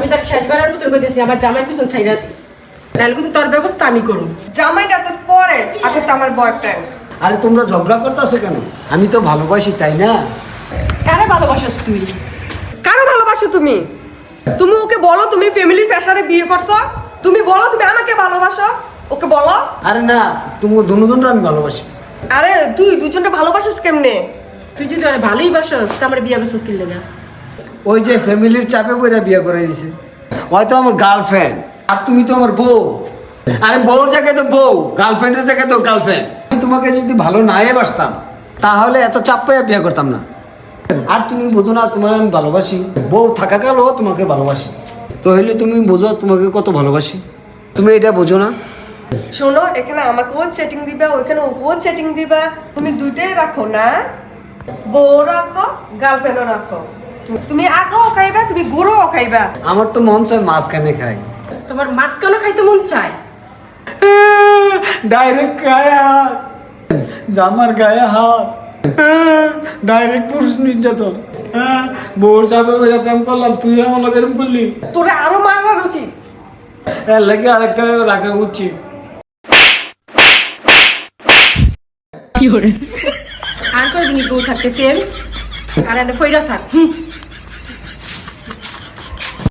আমি তার শেষবারের মতো কইতেছি আমার জামাইয়ের পিছন ছাইরা দি, নাহলে কিন্তু তোর ব্যবস্থা আমি করুম। জামাইটা তো পরে, এখন তো আমার বয়ফ্রেন্ড। আরে তোমরা ঝগড়া করতেছো কেন? আমি তো ভালোবাসি, তাই না? কারে ভালোবাসিস তুই? কারো ভালোবাসো তুমি? তুমি ওকে বলো তুমি ফ্যামিলির প্রেসারে বিয়ে করছো, তুমি বলো তুমি আমাকে ভালোবাসো, ওকে বলো। আরে না, তুমি দুজনরা আমি ভালোবাসি। আরে তুই দুজনটা ভালোবাসিস কেমনে? তুই যদি ওরে ভালোই বাসস তা আমার বিয়া করছিস কি লাগা? ওই যে ফ্যামিলির চাপে পড়ে বিয়ে করে দিছে। হয়তো আমার গার্লফ্রেন্ড, আর তুমি তো আমার বউ। আরে বউর জায়গায় তো বউ, গার্লফ্রেন্ডের জায়গায় তো গার্লফ্রেন্ড। আমি তোমাকে যদি ভালো নাই বাসতাম তাহলে এত চাপ পেয়ে বিয়ে করতাম না। আর তুমি বোঝো না তোমার আমি ভালোবাসি, বউ থাকাকালও তোমাকে ভালোবাসি। তো হইলে তুমি বোঝো তোমাকে কত ভালোবাসি, তুমি এটা বোঝো না? শোনো, এখানে আমাকেও সেটিং দিবা, ওইখানে ওকেও সেটিং দিবা, তুমি দুইটাই রাখো না, বউ রাখো গার্লফ্রেন্ডও রাখো। তুমি আগাও খাইবা, তুমি গুঁড়োও খাইবা। আমার তো মন চায় মাঝখানে খাই। তোমার মাছ কেন খাইতে মন চায়? ডাইরেক্ট গায়ে হাত, জামার গায়ে হাত, ডাইরেক্ট পুরুষ নির্যাতন। বউর চাপে বেড়ে প্রেম করলাম, তুই আমার লোক এরম করলি। তোরে আরো মারার উচিত। এর লাগে আরেকটা রাখা উচিত। কি করে আর করবি বউ থাকতে প্রেম? আর এনে ফইরা থাক।